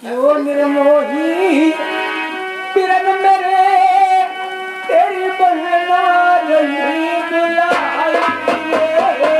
क्यों निर्मोही पिरन मेरे तेरी बहना रही बुलाई रे।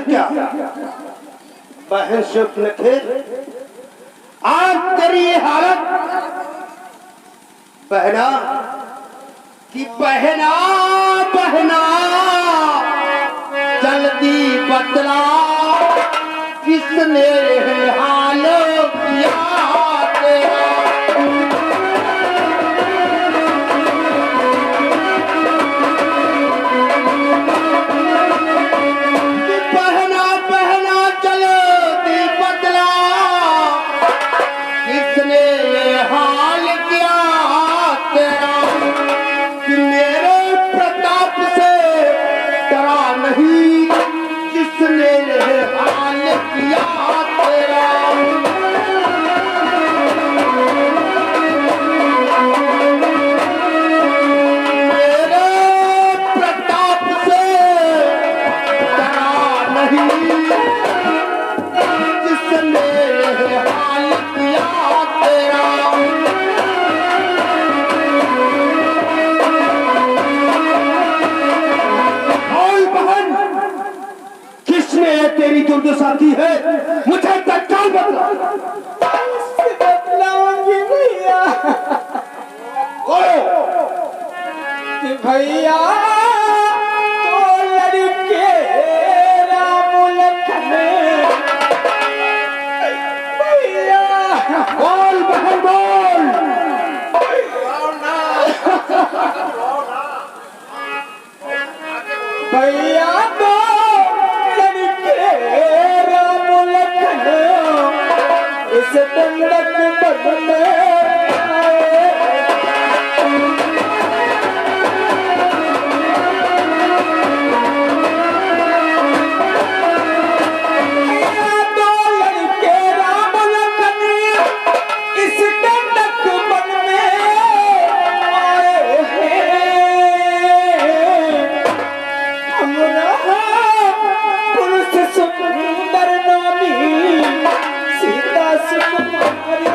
क्या बहन शिफ्ट लिखे आज तेरी ये हालत बहना कि बहना बहना जल्दी बतला किसने हाल किया तेरा। तेरी जो साथी है मुझे तत्काल बतला। बतलाऊंगी भैया भैया तो लड़के राम लखन भैया। बोल बहन बोल। भैया तो इस दंडक बन में दो लड़के राम लखन इस दंडक बन में आए हैं। हमरा पुरुष सुंदर नामी सीता सुकुमारी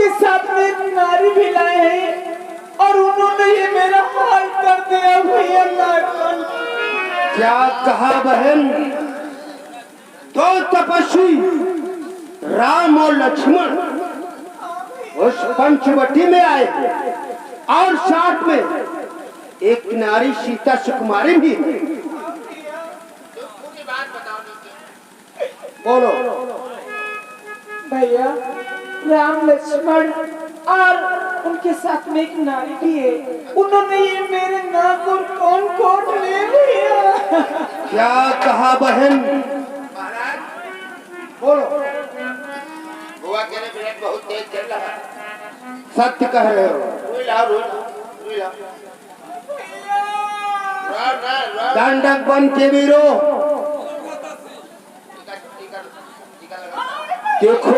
उनके साथ में एक नारी भी लाए हैं और उन्होंने ये मेरा हाल कर दिया भैया नागपन। क्या कहा बहन? दो तपस्वी राम और लक्ष्मण उस पंचवटी में आए और साथ में एक नारी सीता सुकुमारी भी है। बोलो भैया, राम लक्ष्मण और उनके साथ में एक नारी भी है, उन्होंने ये मेरे नाक और कौन कोट ले लिया। क्या कहा बहन? बोलो। बुआ के ब्रेक बहुत तेज चल रहा है। सत्य कह रहे हो। रुई लाओ। दंडक बन के वीरो, देखो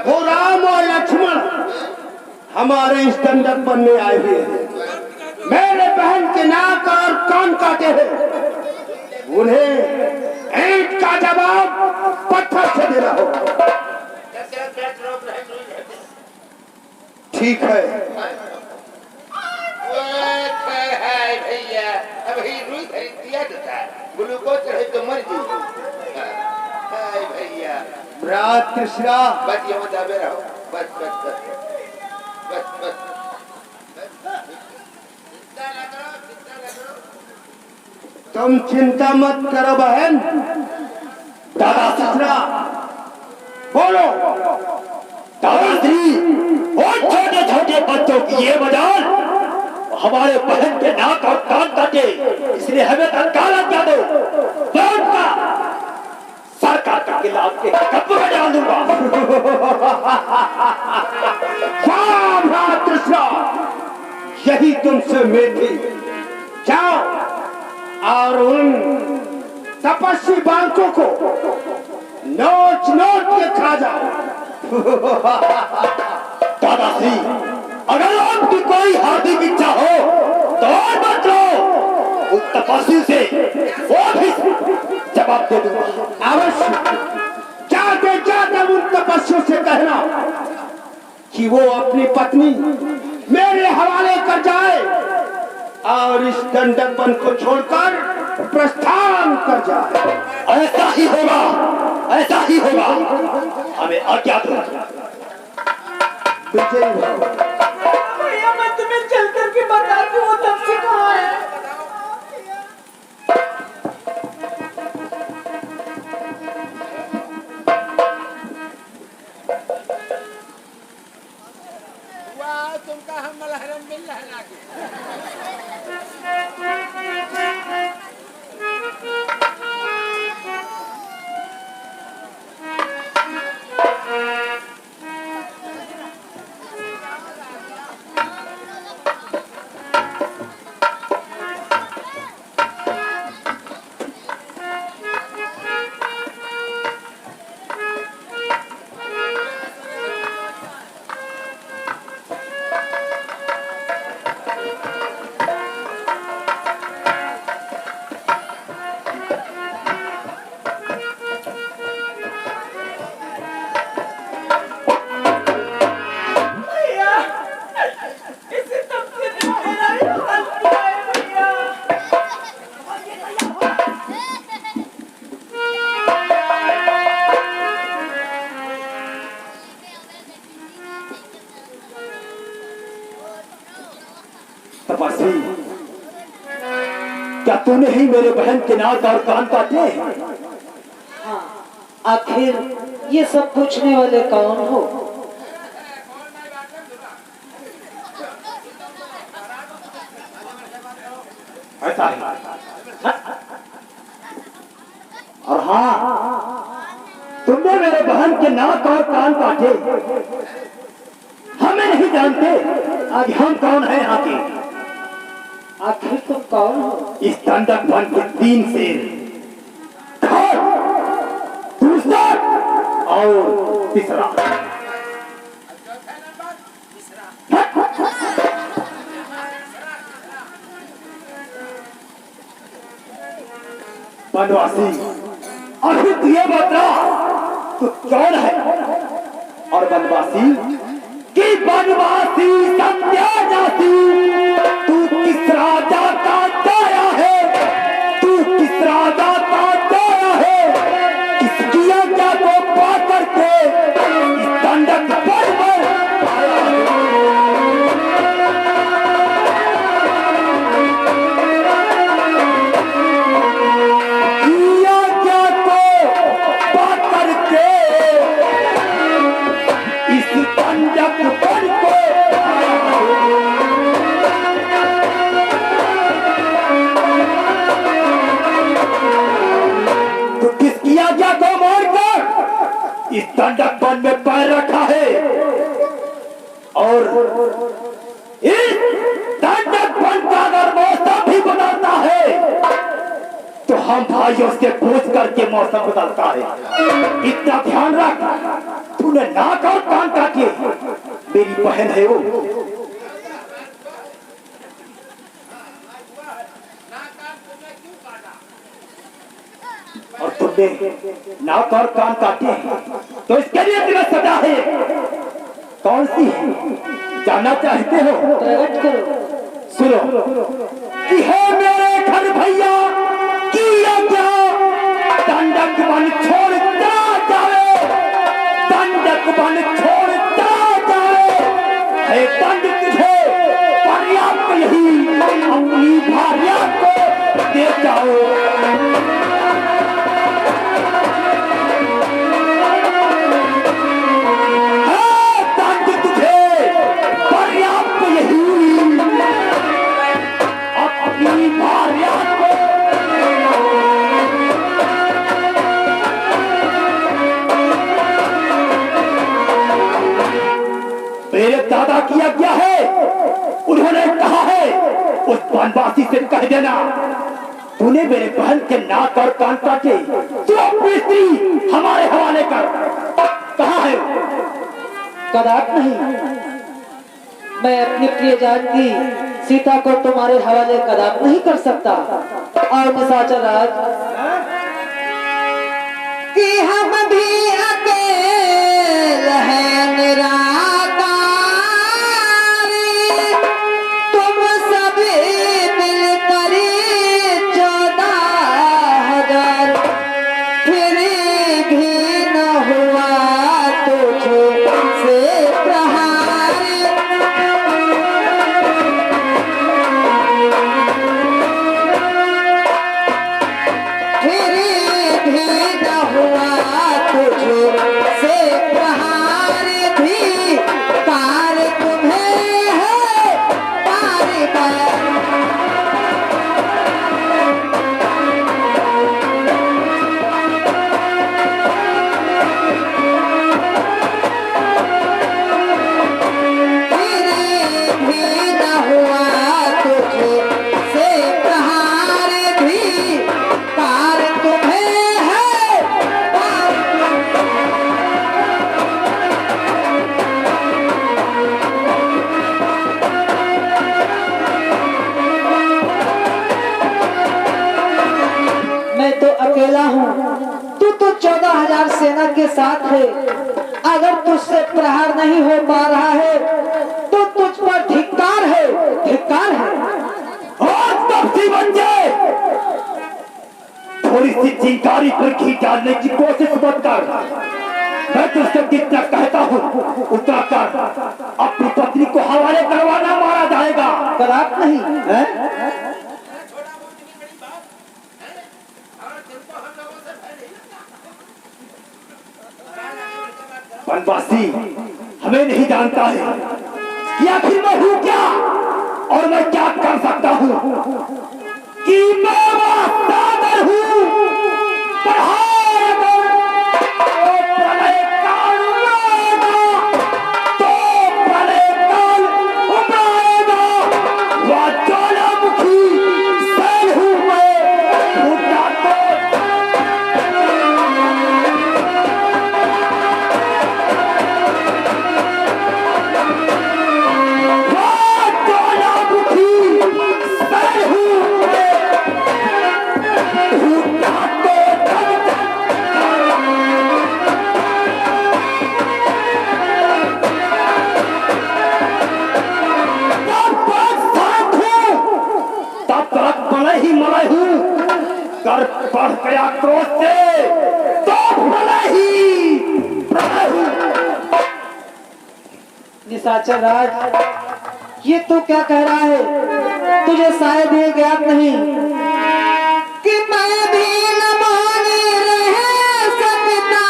वो राम और लक्ष्मण हमारे इस दंडक वन में आए हुए हैं। मेरे बहन के नाक और कान काटे हैं। उन्हें ईंट का जवाब पत्थर से देना होगा। ठीक है। भैया अभी रुई खरीद दिया ग्लूकोज चढ़े तो मर गई भैया। रात कृष्णा बस ये मत आवे रहो। बस तुम चिंता मत करो बहन। दादा ससुरा बोलो। दादाश्री और छोटे छोटे बच्चों की ये मजाल हमारे बहन के नाक और कान काटे, इसलिए हमें तत्काल आज्ञा दो। का सरकार का किला आपके कब्र में डाल दूंगा। यही तुमसे उम्मीद थी। जाओ और उन तपस्वी बालकों को नोच नोच के खा जाओ। दादाश्री अगर आपकी कोई हार्दिक इच्छा हो तो और मत लो, उस तपस्वी से वो भी जवाब दे दूंगा। अवश्य जाते जाते उन तपस्वियों से कहना कि वो अपनी पत्नी मेरे हवाले कर जाए और इस दंडक वन को छोड़कर प्रस्थान कर जाए। ऐसा ही होगा, ऐसा ही होगा। हमें आज्ञा दो। विजयी भव। भैया मैं तुम्हें चल करके बताती हूँ तब से कहाँ है। तुमका हम मलहरम मिल रहा है। तपस्वी, क्या तूने ही मेरे बहन के नाक और कान काटे? हाँ, आखिर ये सब पूछने वाले कौन हो? ऐसा ही। और हाँ, तुमने मेरे बहन के नाक और कान काटे। हमें नहीं जानते आज हम कौन है यहाँ के। आखिर तुम कौन हो? इस दंडक वन के 3 शेर, दूसरा और तीसरा। बनवासी, अभी तू ये बता तू कौन है? और बनवासी कि बनवासी सत्यानाशी, तू किस राजा का दाया है, तू किस राजा का दाया है, किसकी आज्ञा को पा करके इस दंडक पर आया है। इस दंडक वन में पैर रखा है और इस दंडक वन का अगर मौसम भी बदलता है तो हम भाइयों से पूछ करके मौसम बदलता है। इतना ध्यान रख, तूने नाक और कान काटे, मेरी बहन है वो। और तुमने नाक और कान काटे तो इसके लिए तुम्हें सजा है। कौन सी है जानना चाहते हो? प्रकट करो। सुनो कि है मेरे घर भैया की आज्ञा, दंडक वन छोड़ता जाए, दंडक वन छोड़ता जाए, है दंड तुझे पर्याप्त यही, अपनी भार्या को दे जाओ। मेरे दादा की आज्ञा है, उन्होंने कहा है उस बनवासी से कह देना तूने मेरे बहन के नाक और कान काटे, तू अपनी स्त्री हमारे हवाले कर। कहा है? कदाप नहीं, मैं अपनी प्रियजान की सीता को तुम्हारे हवाले कदाप नहीं कर सकता। और निशाचर राज कि हम भी अकेले हैं निराकारी, तुम सभी मिलकर 14,000, फिर भी न हुआ तुझसे प्रहार। फिर भी न हुआ तुझसे प्रहार, भी कार तुम्हें है बार बार। फिर भी न हुआ तुझसे प्रहार, भी कार तुम्हें है बार। मैं तो अकेला हूँ, तू तो 14,000 सेना के साथ है। अगर तुझसे प्रहार नहीं हो पा रहा है तो तुझ पर धिक्कार है, धिक्कार है। और तब सी बन जाए, थोड़ी सी चिंगारी पर घी डालने की कोशिश मत कर। मैं तुझसे जितना कहता हूँ उतना कर, अपनी पत्नी को हवाले करवाना मारा जाएगा। कदाप नहीं है? बनवासी हमें नहीं जानता है कि आखिर मैं हूँ क्या और मैं क्या कर सकता हूँ, कि मैं सादर हूँ बढ़ गया क्रोध से तो प्रलय ही निशाचर राज, ये तू क्या कह रहा है? तुझे शायद ये ज्ञात नहीं कि मैं भी न मान रह सकता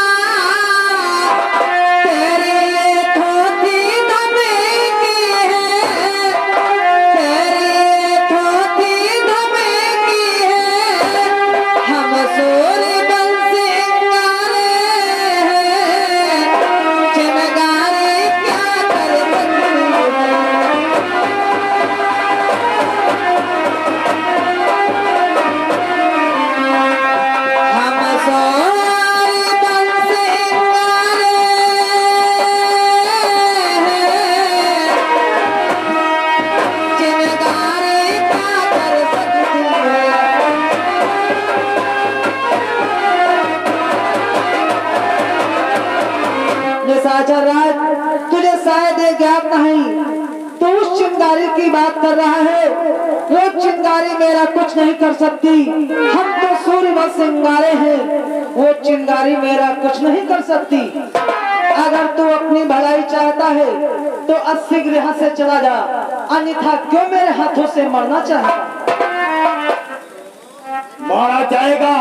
तेरे ठोकी धमकी है, तेरे ठोकी धमकी है, हम सूर्य बंसी गारे हैं, चिनगारे क्या कर सकते हैं। हम सूर्य बंसी गारे हैं, चिनगारे क्या कर सकते हैं। निशाचर राज, तुझे शायद ये ज्ञात नहीं, तू उस चिंगारी की बात कर रहा है। वो चिंगारी मेरा कुछ नहीं कर सकती। हम तो सूर्यवंश सिंगारे हैं, वो चिंगारी मेरा कुछ नहीं कर सकती। अगर तू अपनी भलाई चाहता है तो शीघ्र यहाँ से चला जा, अन्यथा क्यों मेरे हाथों से मरना चाहता? मारा जाएगा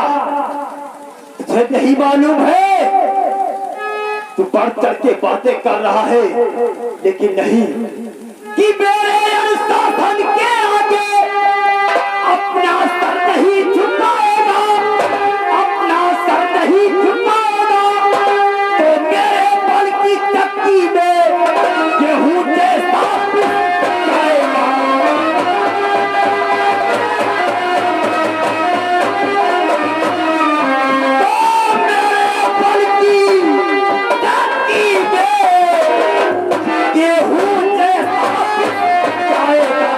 तुझे नहीं मालूम है? तू बढ़ चढ़ के बातें कर रहा है, लेकिन नहीं कि मेरे अनुशासन के आगे अपना सर नहीं झुकाएगा, अपना सर नहीं झुकाएगा तो मेरे बल की चक्की में गेहूं जैसा पिस जाएगा। तो मेरे बल की चक्की में गेहूं जैसा पिस जाएगा।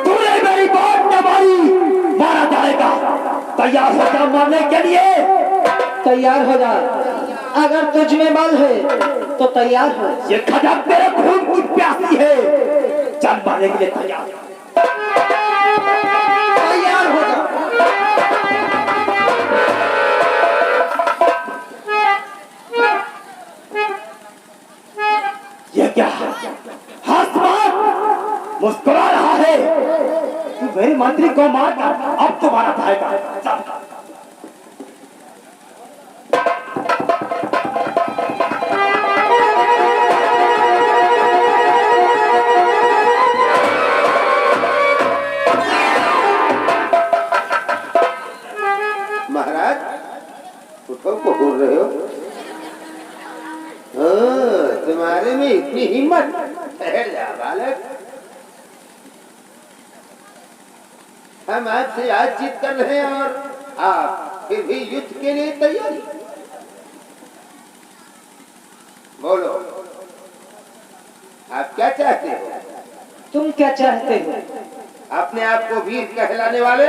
तूने मेरी बात न मानी, मारा जाएगा। तैयार हो जा मारने के लिए। तैयार हो जा, अगर तुझ में बल है तो तैयार हो। ये खजब तेरे खून की प्यासी है, चल मारने के लिए तैयार। तैयार हो जा। ये क्या हंस मार, मुस्कुरा रहा है? तू मेरे मंत्री को मार कर अब तुम्हारा जाएगा। चल। महाराज उठो को बोल रहे हो? तुम्हारे में इतनी हिम्मत? ठहर जा बालक, हम आपसे आज जीत कर रहे हैं और आप फिर भी युद्ध के लिए तैयारी। बोलो, आप क्या चाहते हो? तुम क्या चाहते हो? अपने आप को वीर कहलाने वाले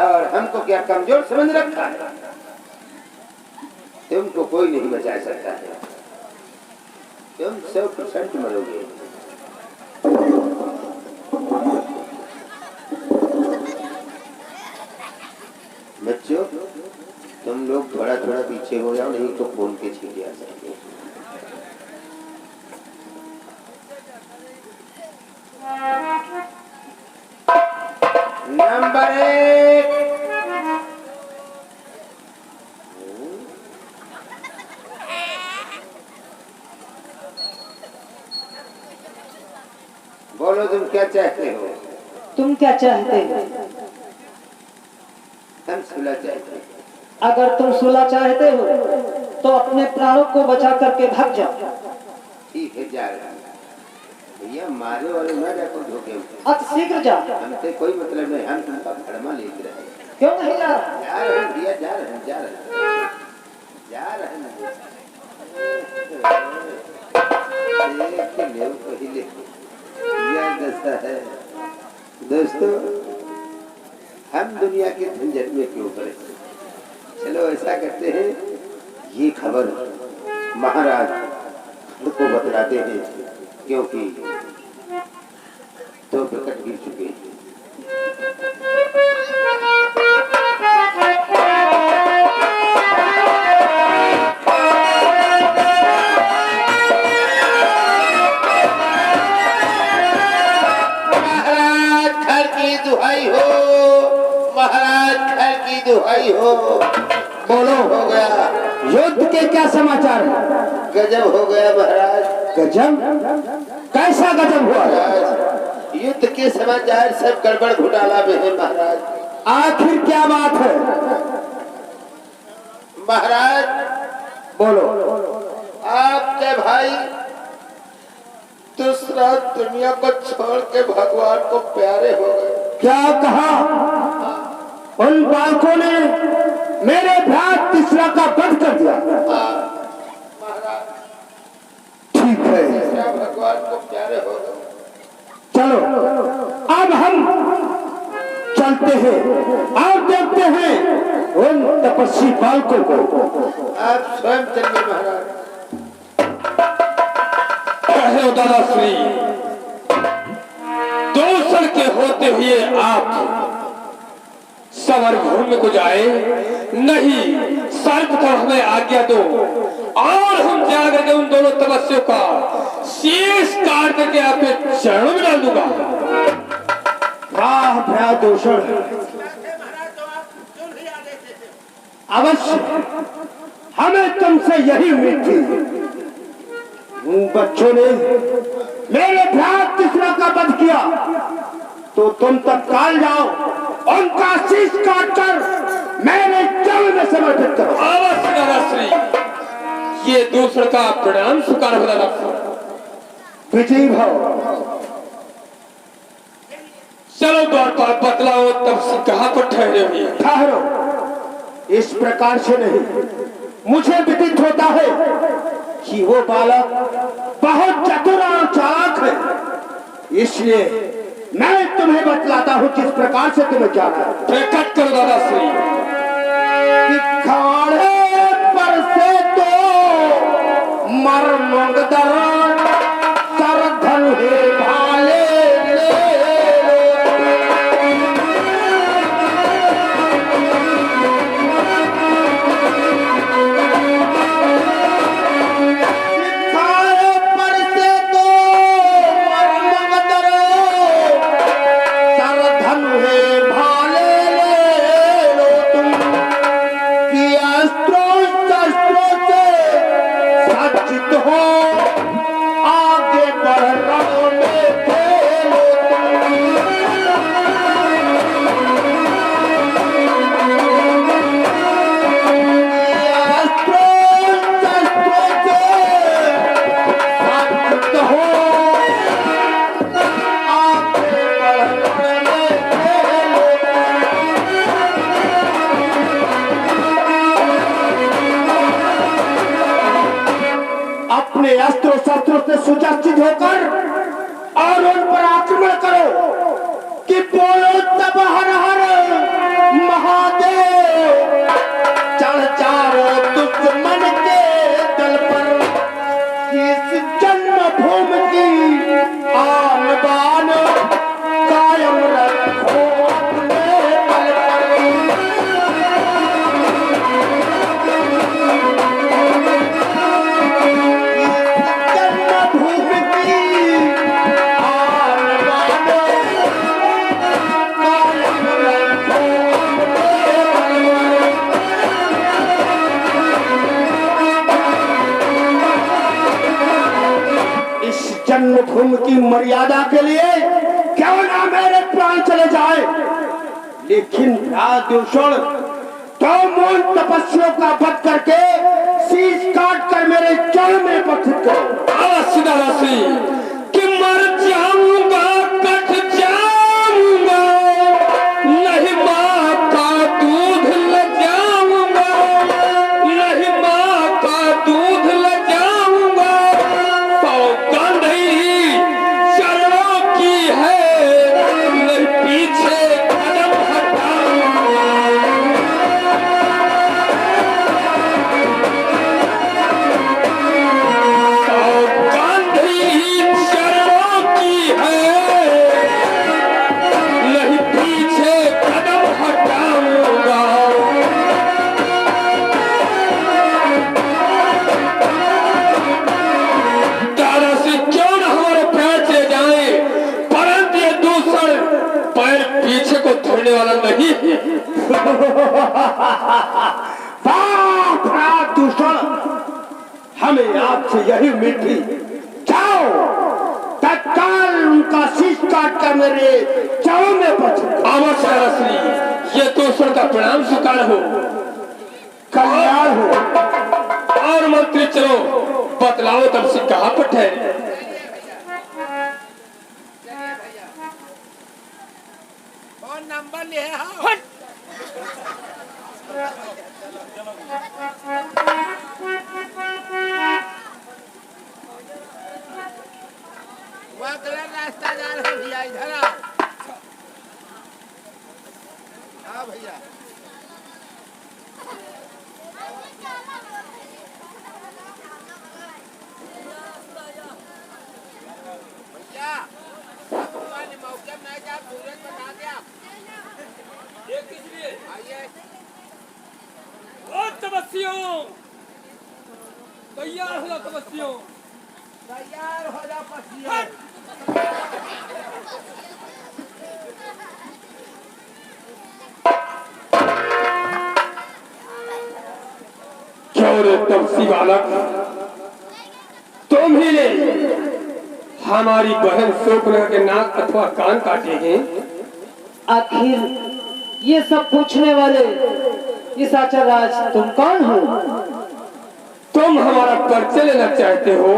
और हमको क्या कमजोर समझ रखा है? तुमको कोई नहीं बचा सकता है, तुम 100% मरोगे। बच्चों, तुम लोग थोड़ा थोड़ा पीछे हो जाओ, नहीं तो खून के छींटे आ जाएंगे। नंबर 1, बोलो तुम क्या चाहते हो? तुम क्या चाहते हो? हम सुलह चाहते हैं। अगर तुम सुलह चाहते हो तो अपने प्राणों को बचा करके भाग जाओ। ठीक है, जा रहे हैं भैया, मारे वाले न जाकर धोखे में। अत शीघ्र जा। हमसे कोई मतलब नहीं, हम तुमका भड़मा लेते रहे। क्यों नहीं जा रहा? जा रहे हैं भैया, जा रहे हैं, जा रहे हैं, जा रहे हैं। देख ले पहले यह दशा है। दोस्तों, हम दुनिया के झंझट में क्यों पड़े? चलो ऐसा करते हैं, ये खबर महाराज को बतलाते हैं, क्योंकि दुहाई हो महाराज, खैर की दुहाई हो। बोलो हो गया, युद्ध के क्या समाचार है? गजब हो गया महाराज। गजब? कैसा गजब हुआ? महाराज युद्ध के समाचार सब गड़बड़ घोटाला में है महाराज। आखिर क्या बात है? महाराज बोलो। आपके भाई दूसरा दुनिया को छोड़ के भगवान को प्यारे हो गए। क्या कहा? उन बालकों ने मेरे भ्रात तीसरा का वध कर दिया। महाराज ठीक है, तीसरा भगवान को प्यारे हो गए। चलो अब हम चलते हैं, आप देखते हैं उन तपस्वी बालकों को। आप स्वयं चलिए महाराज। कहे दादा श्री, दूसर के होते हुए आप सवर घूमने को जाए नहीं, सर्वप्रथम हमें आज्ञा दो और हम जाकर के उन दोनों तपस्वियों का शीश काट करके आपके चरणों में डाल दूंगा। वाह भया दूषण, अवश्य हमें तुमसे यही उम्मीद थी। उन बच्चों ने मेरे भ्रात तीसरा का वध किया तो तुम तत्काल जाओ, उनका शीश काटकर मेरे चरण में समर्पित करो। अवश्य दादा श्री, ये दूसरे का प्रणाम स्वीकार हो दादा। विजयी भाव। चलो द्वार पर बतलाओ तब से कहाँ पर ठहरे हुए? ठहरो, इस प्रकार से नहीं। मुझे विदित होता है कि वो बालक बहुत चतुर और चालाक है, इसलिए मैं तुम्हें बतलाता हूँ किस प्रकार से तुम्हें जाना है। प्रकट करो दादा श्री। दिखाड़े पर से तो मर्मंगदर सरधन है भाले अस्त्रों शस्त्रों से सुसज्जित होकर और उन पर आक्रमण करो कि बोलो तब हर हर महादेव। चढ़ चारो दुश्मन के दल पर, इस जन्मभूमि की आन बान कायम रखो अपने बल पर। जन्मभूमि की मर्यादा के लिए क्यों ना मेरे प्राण चले जाए, लेकिन दूषण तो मूल तपस्वियों का वध करके शीश काट कर मेरे चरण में पथित करो। अवश्य दादा श्री कि मर जाऊंगा कट जाऊंगा, नहीं माँ का दूध ल जाऊंगा, नहीं माँ का दूध ल जाऊंगा। सौगंध ही चरणों की है, नहीं पीछे कदम हटाऊंगा। सौगंध ही दूषण, हमें आपसे यही मिट्टी। जाओ तत्काल उनका शीश काट कर मेरे चारों में बचो। अमर श्री ये दूषण का परिणाम स्वीकार हो, कल्याण हो। और मंत्री चलो बतलाओ तब से कहाँ पर ठहरे। नंबर ले रास्ता जा रहा भैया, इधर आओ। हाँ भैया, भैया तुम्हारे मौके में नहीं जा, सूरज बता दिया। ये किस लिए? आइए ओ तपस्वियों, तैयार हो जाओ तपस्वियों। तैयार हो जा पसिया। क्यों रे तपसी बालक, तुम ही ने हमारी बहन शोकना के नाक अथवा कान काटे हैं। आखिर ये सब पूछने वाले निशाचर राज तुम कौन हो? तुम हमारा परिचय लेना चाहते हो?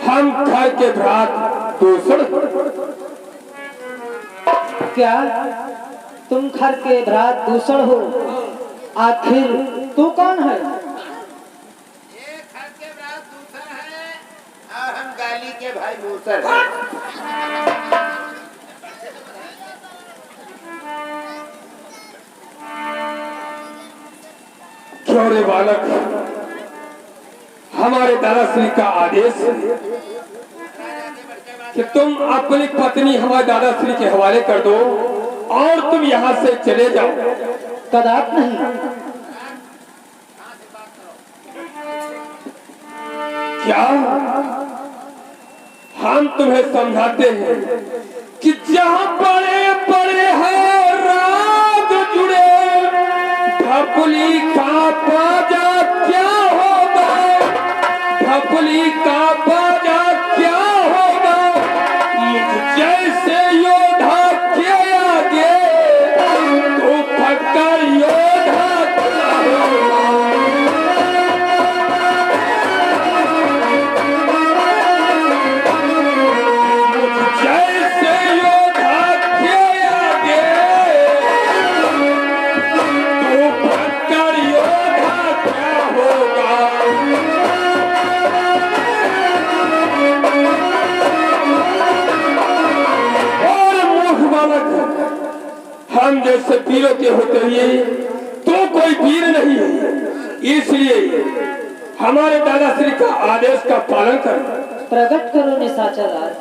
हम घर के भ्रात दूषण। क्या तुम घर के भ्रात दूषण हो? आखिर तू कौन है? ये घर के रात दूसर है और हम गाली के भाई मूसर है। क्यों रे बालक, हमारे दादाश्री का आदेश कि तुम अपनी पत्नी हमारे दादाश्री के हवाले कर दो और तुम यहाँ से चले जाओ। कदाप नहीं। क्या हम तुम्हें समझाते हैं कि जहाँ बड़े बड़े हैं राग जुड़े, ढपुली का बाजा क्या होगा, ढपुली का बाजा क्या होगा, मुझ जैसे योद्धा के आगे तो फटकर योद्धा क्या होगा। जैसे योद्धा के आगे तो फटकर योद्धा क्या होगा। और मूर्ख बालक, हम जैसे वीरों के होते हुए तो कोई वीर नहीं है, इसलिए हमारे दादाश्री का आदेश का पालन कर। प्रकट करो निशाचर राज।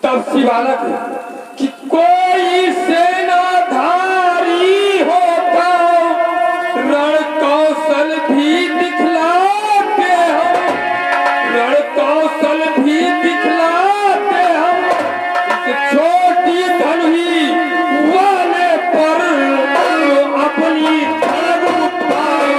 तब सी बालक कि कोई सेनाधारी होता रण कौशल भी दिखलाते हम, रण कौशल भी दिखलाते हम, इस छोटी धनुही वाले पर तो अपनी धड़ उठाए।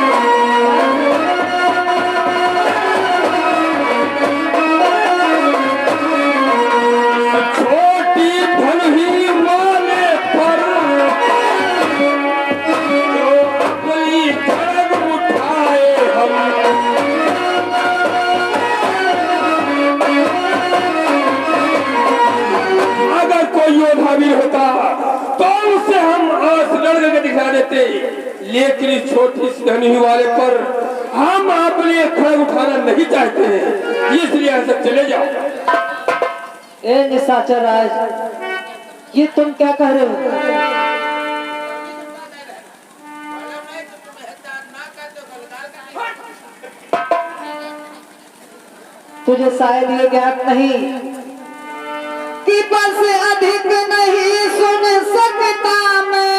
छोटी धनुही वाले पर तो अपनी धड़ उठाए हम। अगर कोई योद्धा वीर होता तो उसे हम आंख लड़ करके दिखा देते, लेकिन इस छोटी सी धनुही वाले पर हम अपने खड़ग उठाना नहीं चाहते हैं, इसलिए यहाँ से चले जाओ। ए निशाचर राज, ये तुम क्या कह रहे हो? तुझे शायद ये ज्ञात नहीं कि बस अधिक नहीं सुन सकता मैं,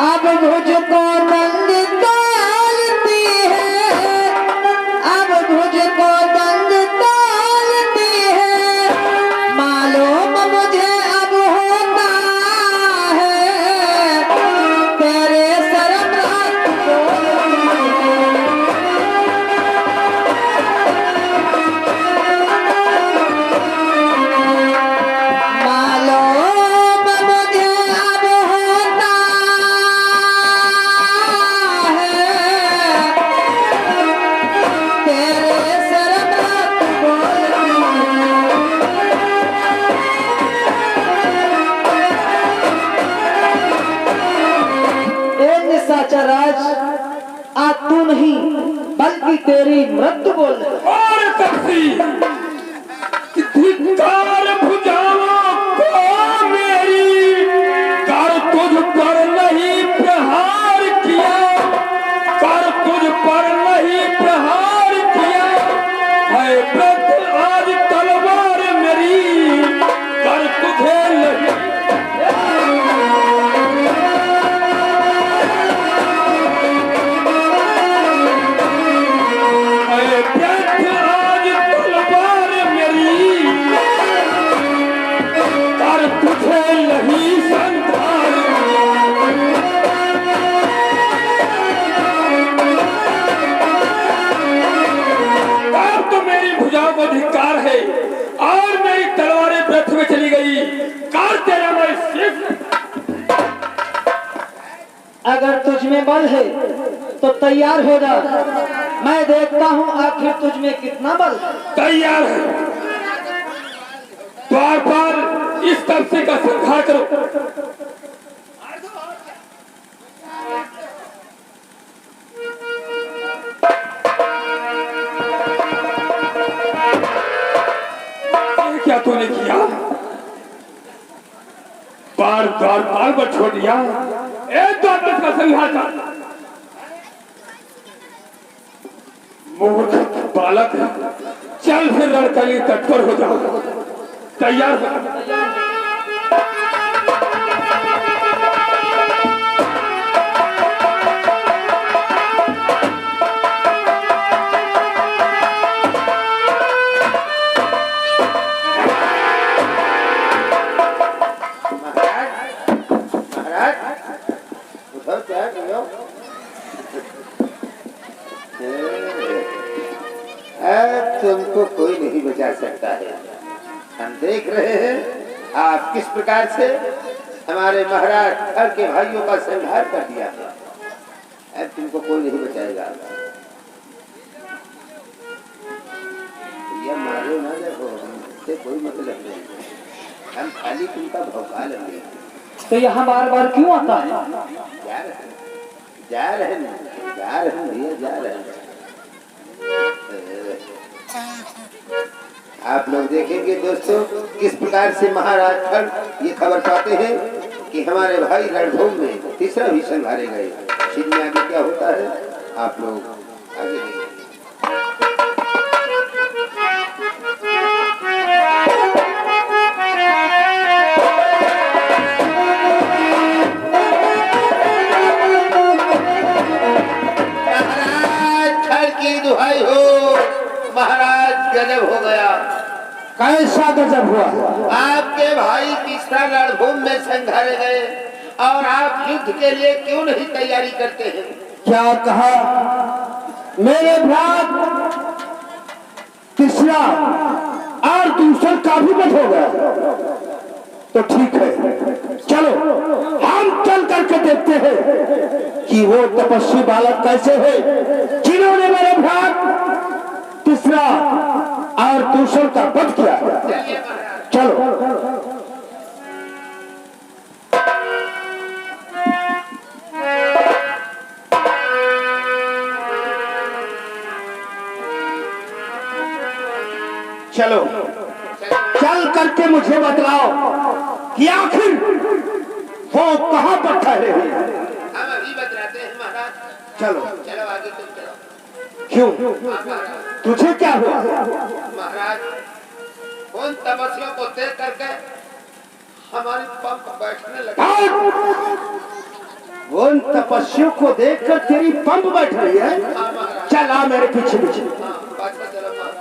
अब मुझको दंड डालती है, अब मुझको दंड डालती है, की तेरी मृत्यु बोल दे। और तपसी धिक्कार भुजाओं को मेरी, कर तुझ पर नहीं प्रहार किया, कर तुझ पर नहीं प्रहार किया, है व्रत आज तलवार मेरी, कर तुझे नहीं अधिकार है और मेरी तलवारें व्यर्थ में चली गई। कार तेरा मैं सिर्फ अगर तुझ में बल है तो तैयार हो जा, मैं देखता हूँ आखिर तुझ में कितना बल है। तैयार है, द्वार पर इस तपसी का संहार करो। क्या तूने किया? बार बार पर छोड़ दिया। एक द्वार का संहार कर। मूर्ख बालक, चल फिर रणकली तट पर हो जाओ। तैयार हो। तुमको कोई नहीं बचा सकता है। हम देख रहे हैं आप किस प्रकार से हमारे महाराज घर के भाइयों का संहार कर दिया है। अब तुमको कोई नहीं बचाएगा। ये मारो ना, देखो हमसे कोई मतलब नहीं, हम खाली तुमका भौका लेंगे। तो यहाँ बार बार क्यों आता है? जा रहे हैं भैया, जा रहे हैं। आप लोग देखेंगे दोस्तों किस प्रकार से महाराज खड़ ये खबर पाते हैं कि हमारे भाई रणभूमि में तीसरा भी संहारे गए। चीन में आगे क्या होता है आप लोग आगे देखेंगे। महाराज खड़ की दुहाई हो, महाराज गजब हो गया। कैसा गजब हुआ? आपके भाई तीसरा रणभूमि में संघारे गए और आप युद्ध के लिए क्यों नहीं तैयारी करते हैं? क्या कहा? मेरे भ्रात तीसरा और दूसरा का भी वध हो गया। तो ठीक है, चलो हम चल करके देखते हैं कि वो तपस्वी बालक कैसे है जिन्होंने मेरे भ्रात तीसरा और दूसरा का वध किया। चलो चलो चल करके मुझे बतलाओ कि आखिर वो कहाँ पर ठहरे हुए हैं। हम अभी बतलाते हैं महाराज। चलो चलो आगे तुम चलो। क्यों, तुझे क्या हुआ? महाराज उन तपस्वियों को देख करके हमारी पंख बैठने लगी। उन तपस्वियों को देखकर तेरी पंप बैठ रही है? चल आ मेरे पीछे पीछे। चलो महाराज,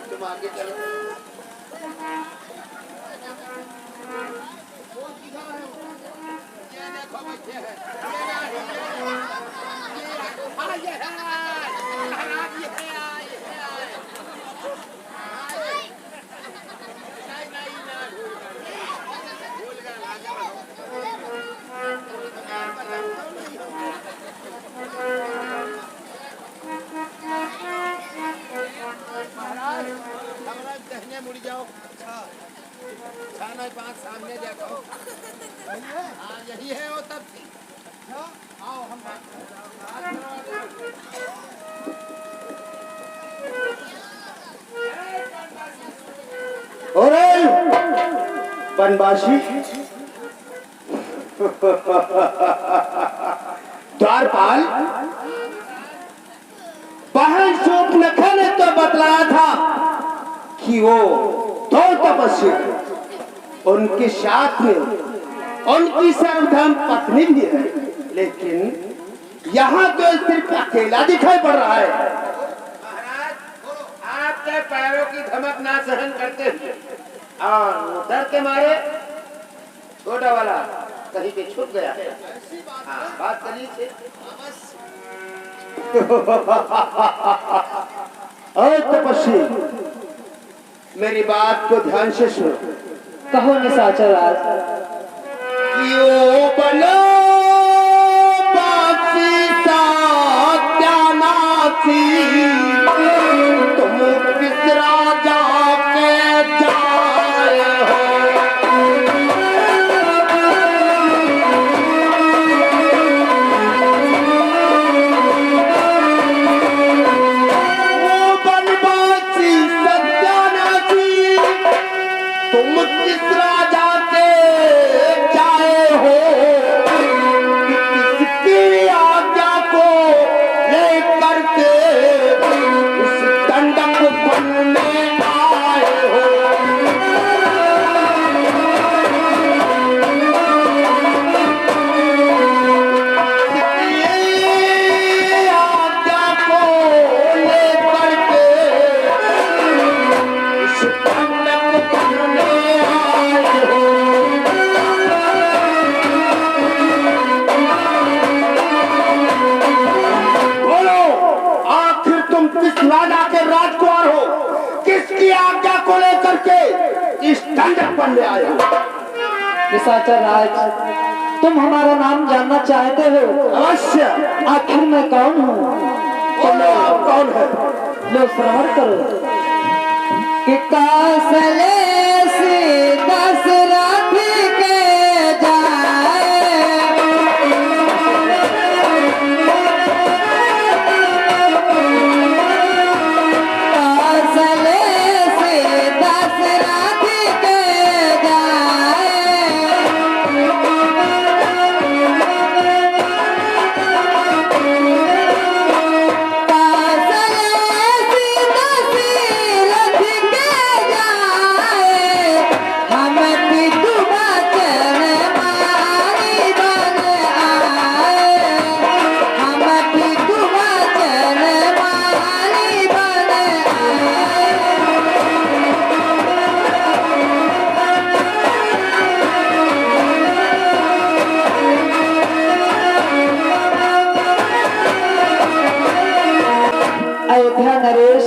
तुम आगे चलो। मुड़ जाओ, पांच सामने देखो। हाँ यही है वो तब आओ हम बनवासी द्वारपाल, बहन शूर्पणखा ने तो बतलाया था कि वो दो तपस्वी, उनके साथ में उनकी सर्वधर्म पत्नी भी है, लेकिन यहाँ तो सिर्फ अकेला दिखाई पड़ रहा है। महाराज, आपके पैरों की धमक ना सहन करते हुए और डर के मारे छोटा वाला कहीं पे छुप गया है। हाँ, बात करिए से। और तपस्वी, मेरी बात को ध्यान से सुनो। कहो निशाचर राज। क्यों बनो बासी सत्यानासी, तुम किस राजा के जाए हो। वो बनवासी सत्यानासी, तुम किस राजा के जाए हो, किसकी आज्ञा को लेकर के उस दंडक वन में आए हो। किसकी आज्ञा को लेकर के उस दंडक वन में आए हो। बोलो, आखिर तुम किस राजा के राजकुमार हो, किसकी आज्ञा को लेकर के इस दंडक पर ले आए हो। निशाचर राज, तुम हमारा नाम जानना चाहते हो? अवश्य। आखिर मैं कौन हूँ? बोलो, आप कौन है? लो श्रवण करो। कि कौशले से दशरथ के जाए, कौशले से दशरथ के जाए, अयोध्या नरेश,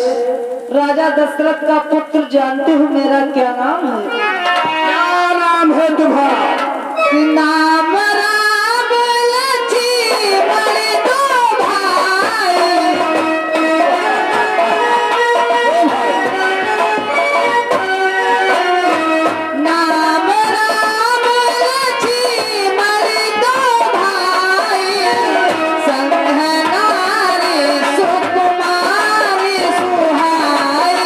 राजा दशरथ का पुत्र जानते हो मेरा क्या नाम है? क्या नाम है तुम्हारा? नाम राम लक्ष्मण दो भाई, नाम राम लक्ष्मण दो भाई, संग नारी सुकुमारी सुहाई,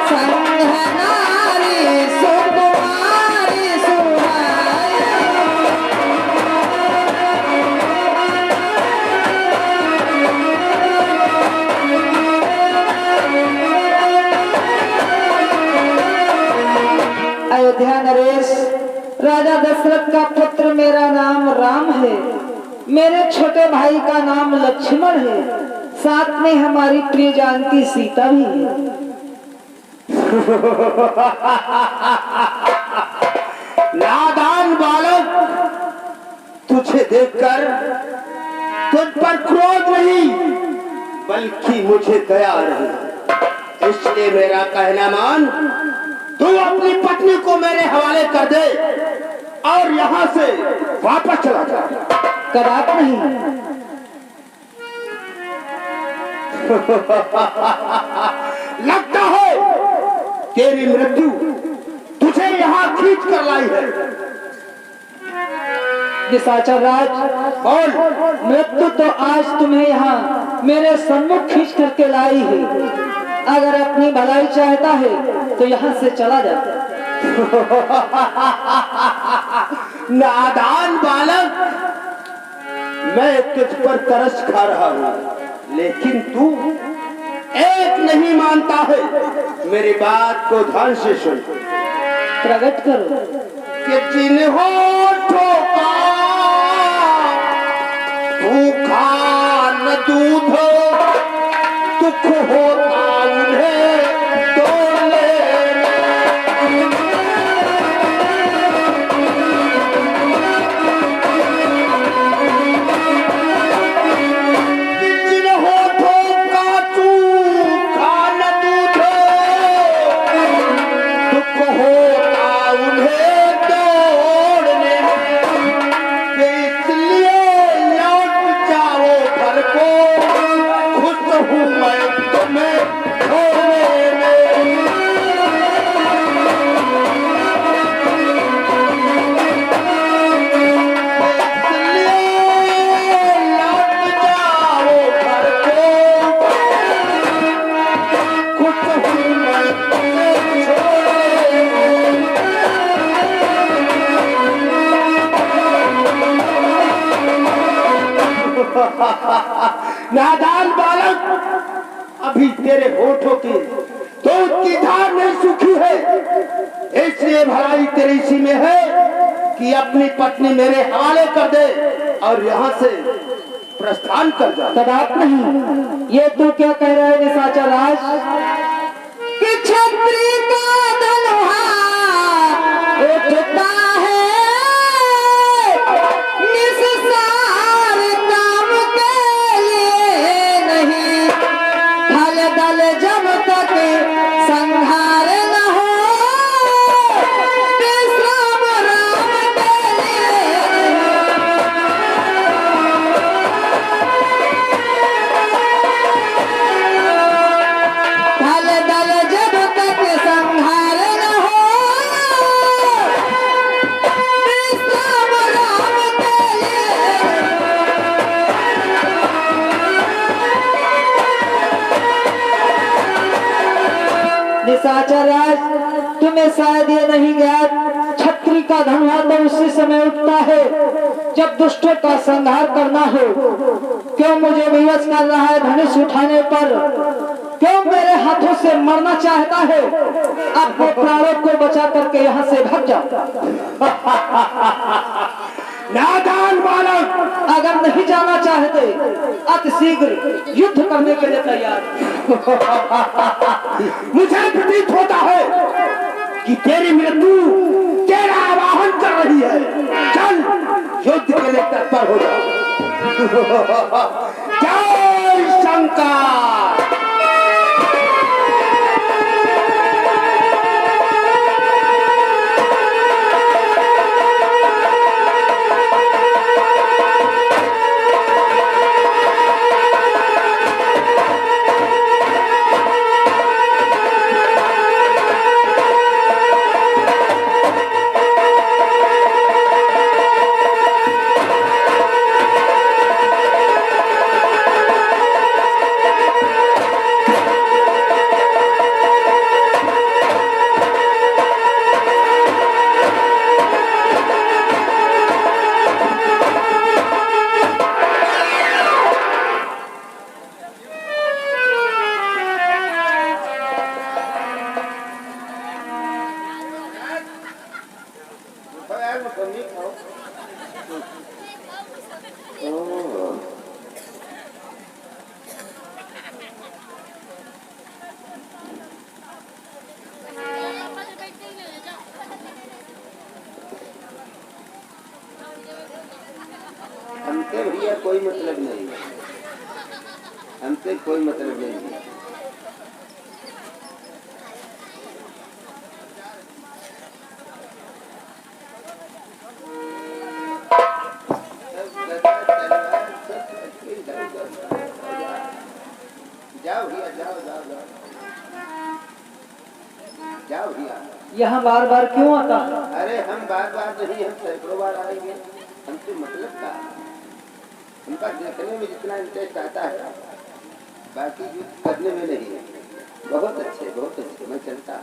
संग नारी सुकुमारी सुहाई। अयोध्या नरेश, राजा दशरथ का पुत्र मेरा नाम राम है, मेरे छोटे भाई का नाम लक्ष्मण है, साथ में हमारी प्रिय जानकी सीता भी है। नादान बालक, तुझे देखकर तुझ पर क्रोध नहीं बल्कि मुझे दया रही, इसलिए मेरा कहना मान, तू अपनी पत्नी को मेरे हवाले कर दे और यहाँ से वापस चला जा। कदाप नहीं। लगता है तेरी मृत्यु तुझे यहाँ खींच कर लाई है। निशाचर राज, बोल। मृत्यु तो आज तुम्हें यहाँ मेरे सम्मुख खींच करके लाई है। अगर अपनी भलाई चाहता है तो यहाँ से चला जा। नादान बालक, मैं तुझ पर तरस खा रहा हूँ, लेकिन तू एक नहीं मानता है। मेरी बात को ध्यान से सुन। प्रकट करो कि जिन होठों का भूखा न दूध दुख होता उन्हें तोड़ लेना। जिन होठों का सूखा न दूध दुख होता उन्हें तोड़ने में, कि इसलिए लौट जाओ घर को, खुश हूँ मैं तुम्हें छोड़ने में। इसलिए लौट जाओ घर को, खुश हूँ मैं तुम्हें छोड़ने में। नादान बालक, अभी तेरे होठों की दूध की धार नहीं सूखी है, इसलिए भलाई तेरी इसी में है कि अपनी पत्नी मेरे हवाले कर दे और यहाँ से प्रस्थान कर जा। तदाप नहीं, ये तू क्या कह रहा है निशाचर राज कि छत्री का धनुहा उठता है निस्सार काम के लिए नहीं, ढल ढल जब तक संहार न हो विश्राम राम के लिए। ढल ढल जब तक संहार न हो विश्राम राम के लिए। निशाचर राज, तुम्हें शायद ये नहीं ज्ञात, छत्री का धनुआ तो उसी समय उठता है जब दुष्टों का संहार करना हो। क्यों मुझे विवश कर रहा है धनुष उठाने पर? क्यों मेरे हाथों से मरना चाहता है? अपने प्राणों को बचा करके यहाँ से भाग जाओ। नादान बालक, अगर नहीं जाना चाहते अति शीघ्र युद्ध करने के लिए तैयार। मुझे प्रतीत होता है कि तेरी मृत्यु तेरा आवाहन कर रही है। चल युद्ध के लिए तत्पर हो जाओ। जय शंकर। हमसे भैया कोई मतलब नहीं है, हमसे कोई मतलब नहीं है। जाओ भैया, जाओ जाओ जाओ जाओ भैया। यहाँ बार बार क्यों आता? अरे हम बार बार नहीं, हम सैकड़ों बार आएंगे। हमसे मतलब का, उनका देखने में जितना इंटरेस्ट आता है, बाकी युद्ध करने में नहीं है। बहुत अच्छे, मैं चलता।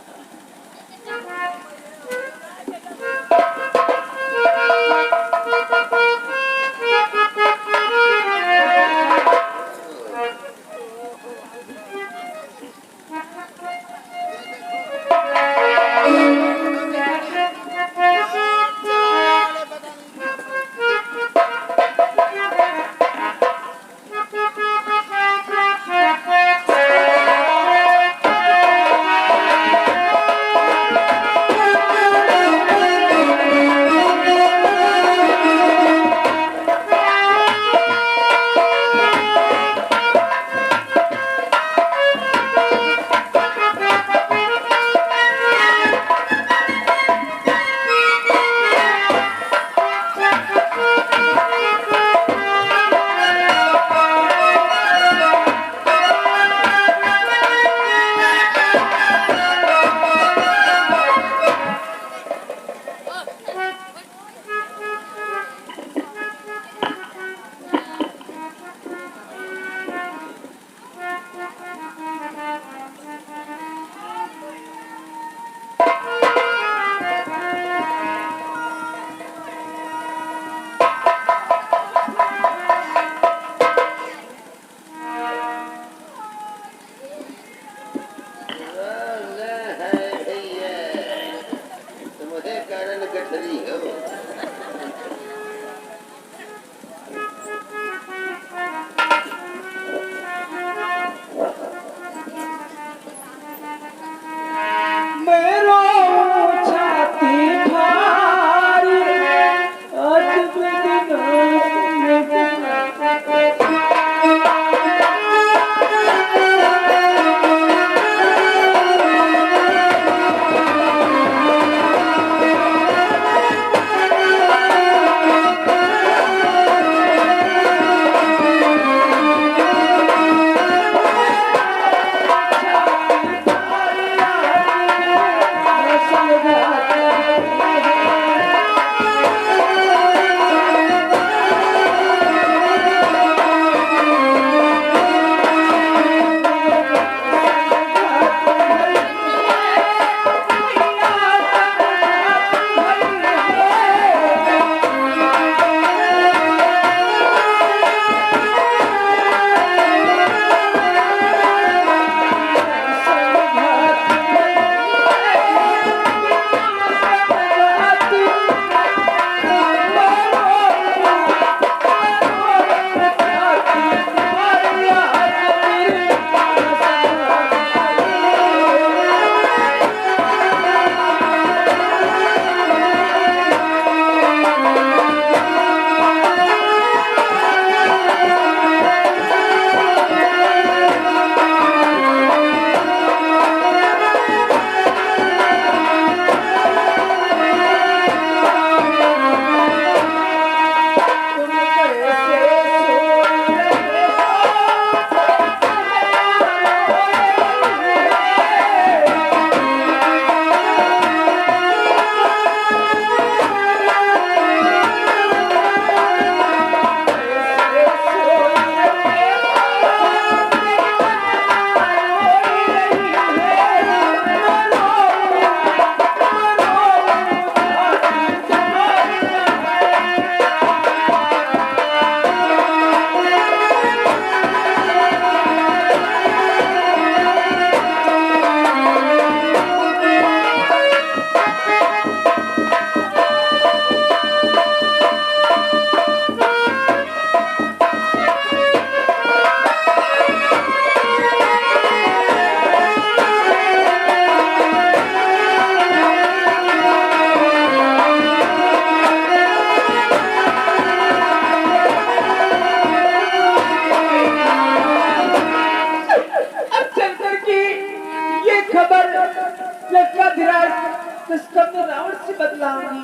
बदलाऊंगी।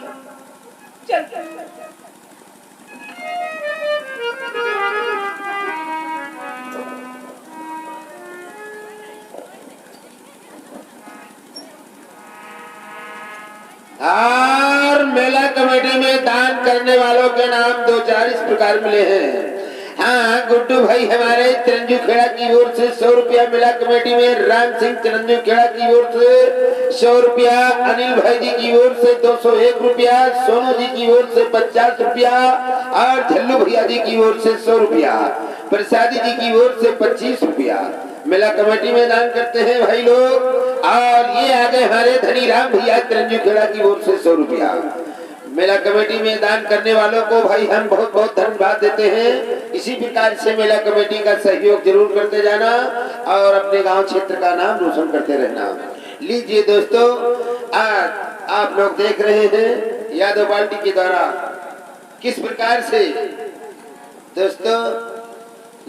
चल और मेला कमेटी में दान करने वालों के नाम 2-4 इस प्रकार मिले हैं। हाँ गुड्डू भाई हमारे चिरंजू खेड़ा की ओर से 100 रुपया मिला कमेटी में। राम सिंह चिरंजू खेड़ा की ओर से 100 रुपया। अनिल भाई जी की ओर से 201 रुपया। सोनू जी की ओर से 50 रुपया और झल्लू भैया जी की ओर से 100 रुपया। प्रसादी जी की ओर से 25 रुपया मेला कमेटी में दान करते हैं भाई लोग। और ये आगे हमारे धनी राम भैया चिरंजू खेड़ा की ओर से 100 रुपया मेला कमेटी में दान करने वालों को भाई हम बहुत बहुत धन्यवाद देते हैं। इसी प्रकार से मेला कमेटी का सहयोग जरूर करते जाना और अपने गांव क्षेत्र का नाम रोशन करते रहना। लीजिए दोस्तों, आज आप लोग देख रहे हैं यादव पार्टी के द्वारा किस प्रकार से दोस्तों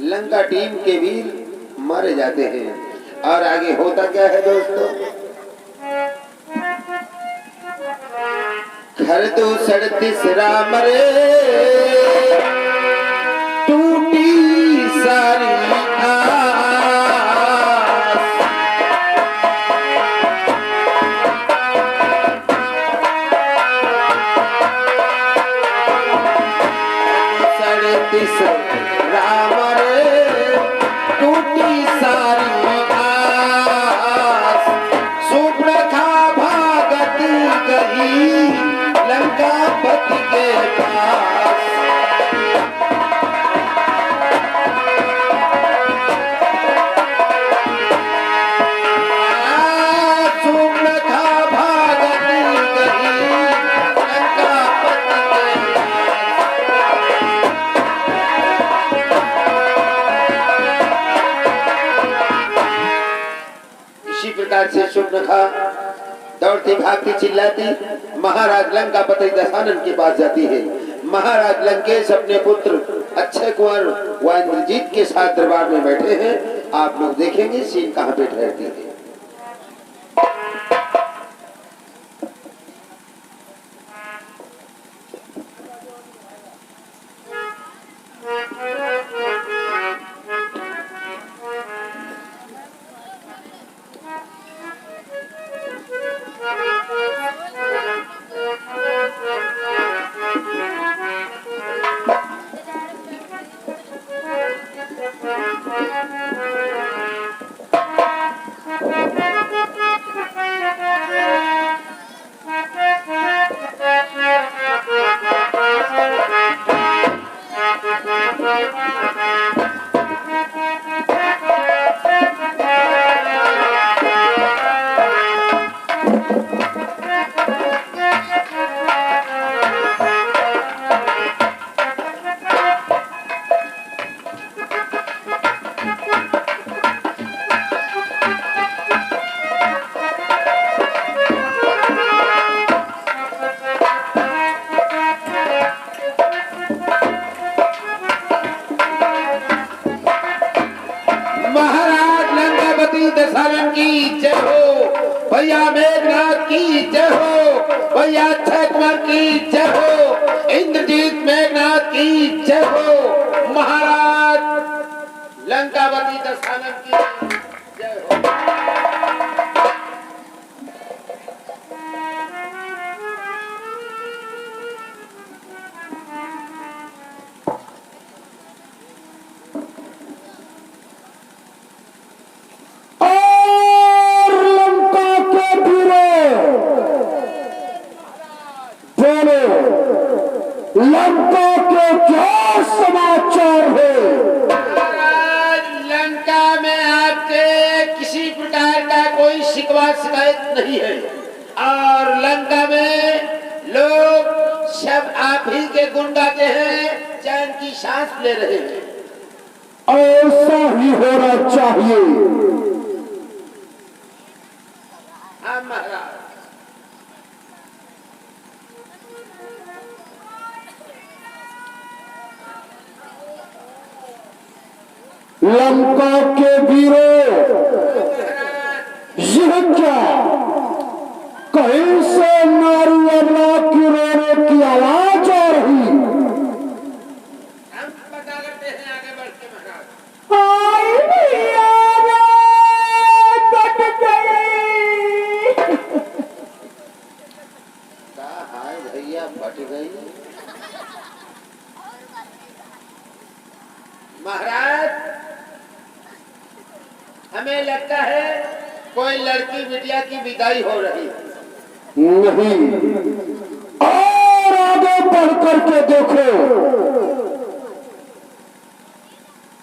लंका टीम के वीर मारे जाते हैं। और आगे होता क्या है दोस्तों, घर तो 37 राम रे टूटी सारी आस। राम रे टूटी सारी आस। सुप्रखा भागत गई लंका पति के पास। सुप्रखा भागत गई लंका पति के इसी प्रकार से सुप्रखा दौड़ती भागती चिल्लाती महाराज लंकापति दशानन के पास जाती है। महाराज लंकेश अपने पुत्र अक्षय कुंवर व इंद्रजीत के साथ दरबार में बैठे हैं। आप लोग देखेंगे सीन कहाँ पे ठहरती है। दशानन की जय हो, भैया मेघनाथ की जय हो, भैया अक्षय कुमार की जय हो, इंद्रजीत मेघनाथ की जय हो, महाराज लंकावती दशानन की जय हो। लंका के क्या समाचार है? लंका में आपके किसी प्रकार का कोई शिकवा शिकायत नहीं है और लंका में लोग सब आप ही के गुण गाते हैं, चैन की सांस ले रहे हैं। ऐसा ही होना चाहिए। हाँ महाराज, लंका के वीरों, यह क्या कहीं से नारी अल्लाह की रोने की आवाज आ रही? हम पता करते हैं आगे बढ़ के महाराज। हाय भैया रे, कट गई। हाय भैया बट गई। कोई लड़की बिटिया की विदाई हो रही है। नहीं, और आगे बढ़ करके देखो।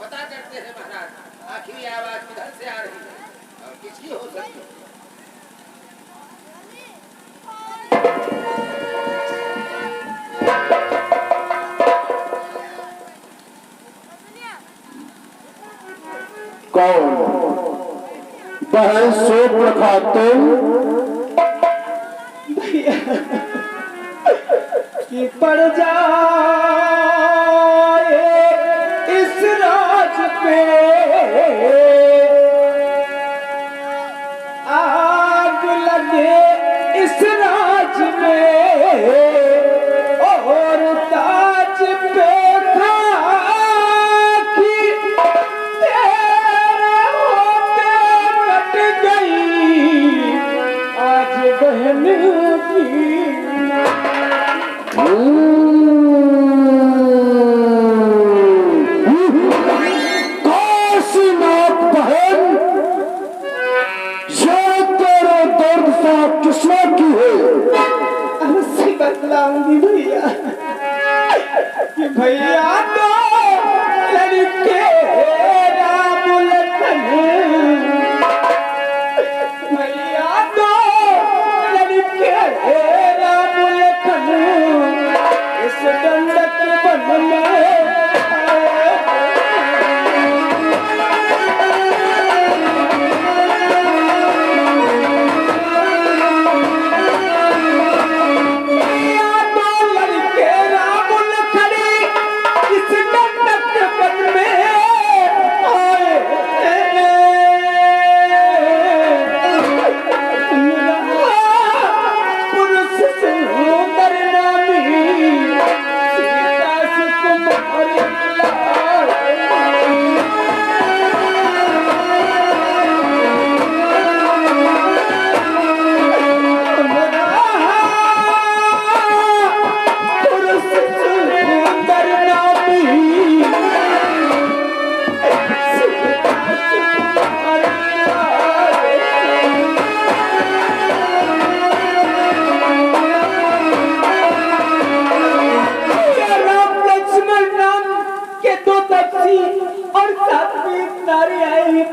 पता करते हैं महाराज, आखिरी आवाज किधर से आ रही है और किसकी हो सकती है। कौन? बहन सूत्र खातून कि पड़ जाए इस राज पे आग लगे इस राज में और ताज पे खाकी तेरे होते कट गई आज बहन की काशीनाथ बहन, ये तेरे दर्द सा किस्मत की है। अवश्य बतलाऊंगी भैया कि भैया तो लड़के राम लखन, भैया तो लड़के राम लखन इस दंडक बन में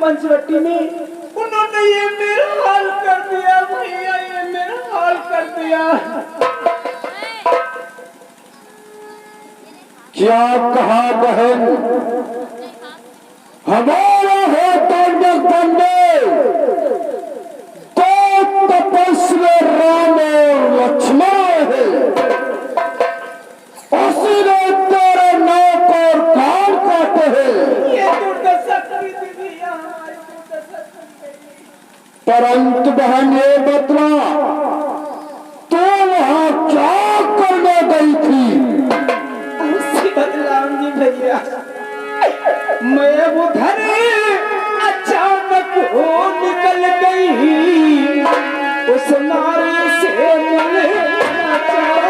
पंचवटी में उन्होंने ये मेरा हाल कर दिया भैया, ये मेरा हाल कर दिया। क्या कहा बहन? हमारा है दंडक बंदे तो तपस्वी राम और लक्ष्मण है, उसी ने तेरे नाक और कान काटे हैं। ये दुर्दशा करी थी भैया, हमारी दुर्दशा करी गई। परंतु बहन ये बतला, तो वहां क्या करने गई थी? उसी बदलाऊंगी भैया। मैं उधर अचानक हो निकल गई, उस नारी से मिलना चाहा।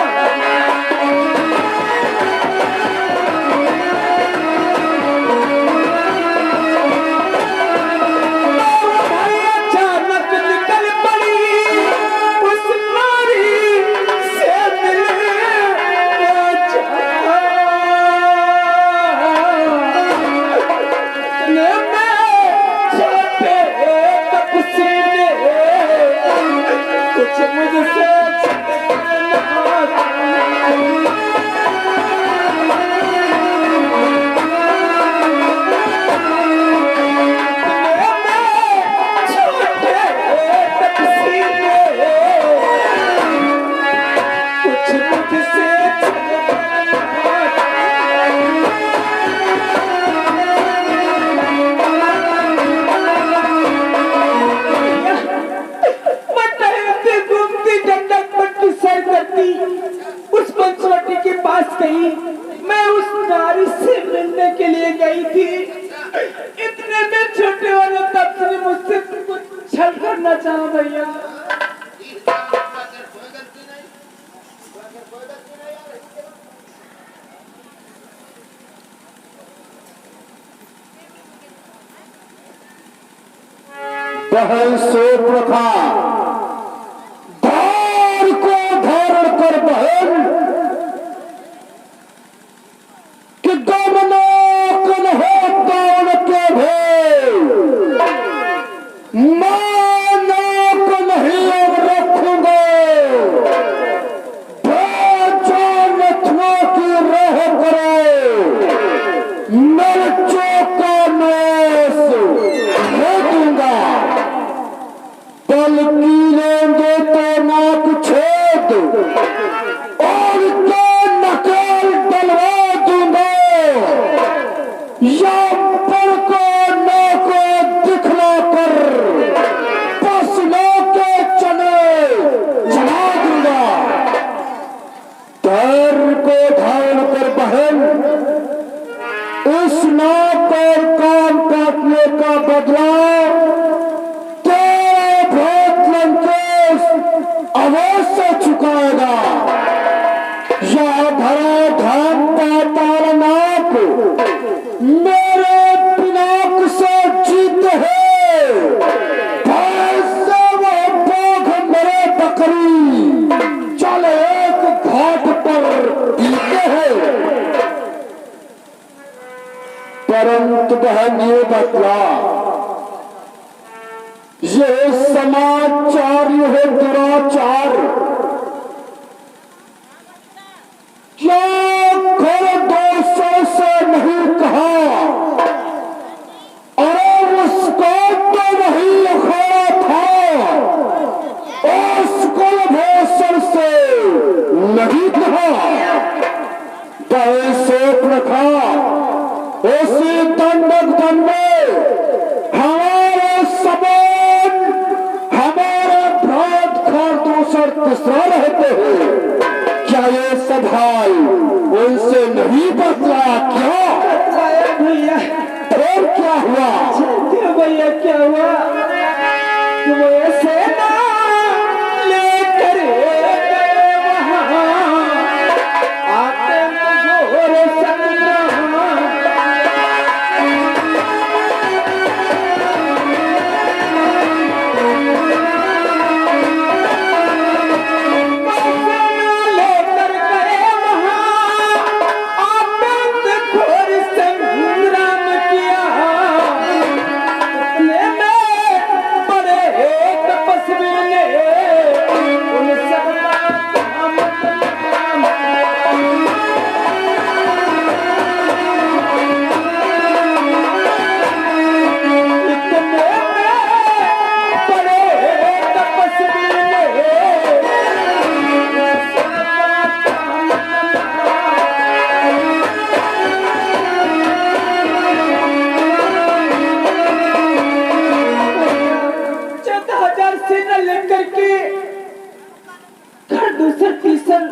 अचानक निकल पड़ी उस नारी से मिलना चाहा। कुछ मुझसे उस पंचवटी के पास गई, मैं उस नारी से मिलने के लिए गई थी। इतने में छोटे वाले तब से मुझसे कुछ छल करना चाहा भैया। बहन शूर्पणखा धार को धारण कर बहन कि गमनाकन हो कौन के भे मानो को नहीं अब रखूंगा की रह करो मिर्चों का नाश हो दूंगा बल्कि लेंगे तो नाक छेद और क्या नकल डलवा दूंगा या पर को न को दिखला कर पसलों के चने चला दूंगा पैर को धारण कर बहन इस नाक और कान काटने का बदला तेरे भोत लंकेश अवश्य चुकाएगा। यह भरा धाम पाताल नाक मेरे पिनाक से जीत है वो बाघ मेरे बकरी चल एक घाट पर पीते हैं परंतु बहन ये बतला ये समाचार है दुराचार क्या घर दोषों से नहीं कहा और उसको तो वही अखाड़ा था उसको भूषण से नहीं कहा शोक रखा उसी दंडक दंड में हमारे समान हमारे भ्रात खार दूसर तीसरा रहते हैं क्या ये सभाई उनसे नहीं बदला क्या भैया और क्या हुआ क्यों भैया क्या हुआ तुम ऐसे ना लेकर गए वहाँ आते घोर संग्राम लेकर गए वहाँ आते घोर संग्राम किया इतने में बड़े एक तपस्वी ने उन सबका काम इतने में बड़े तपस्वी ने चौदह हजार सेना लेकर के घर दूसर तीसर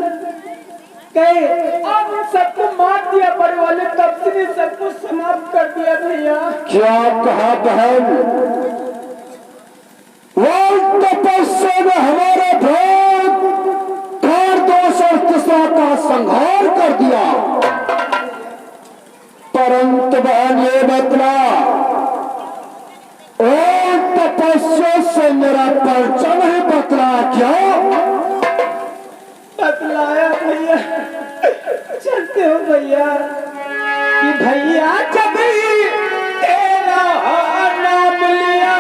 गए अब उन सबको मार दिया बड़े वाले तपस्वी ने सबको समाप्त कर दिया भैया क्या कहा बहन वो तपस्या ने हमारे भोग खार दोष और तीसरा का संहार कर दिया परंतु बहन ये बतला तपस्या से मेरा परिचय नहीं बतला क्या बतलाया भैया चलते हो भैया कि भैया जब तेरा नाम लिया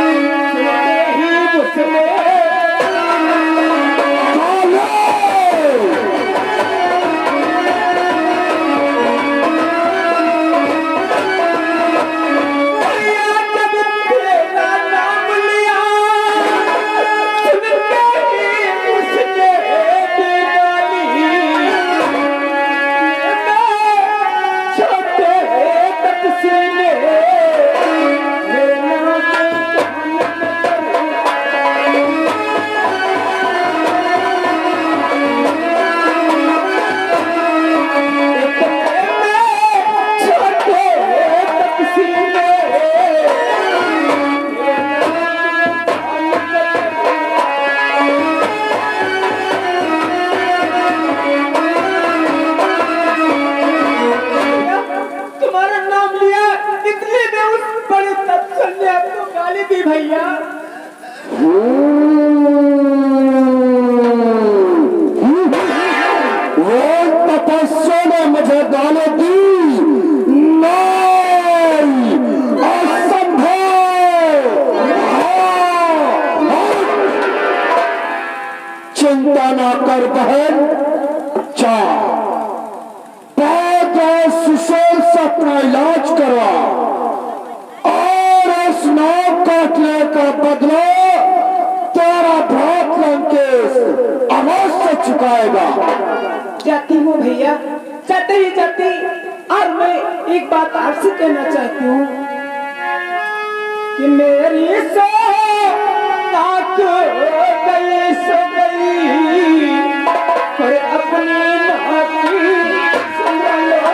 सुनते ही उसने भैया जब तेरा नाम लिया सुनते ही उसने दिवाली छोटे वो तपस्या ने मुझे गाली दी, नहीं, असंभव। चिंता ना कर बहन, जा सुशोल से अपना इलाज करवा और इस नाव काटने का बदला तेरा भ्रात लंकेश अवश्य चुकाएगा। जाती हूँ भैया, जाते ही जाती। और मैं एक बात आपसे कहना चाहती हूँ कि मेरी नाक गई सो गई, पर अपनी नाक संभालो।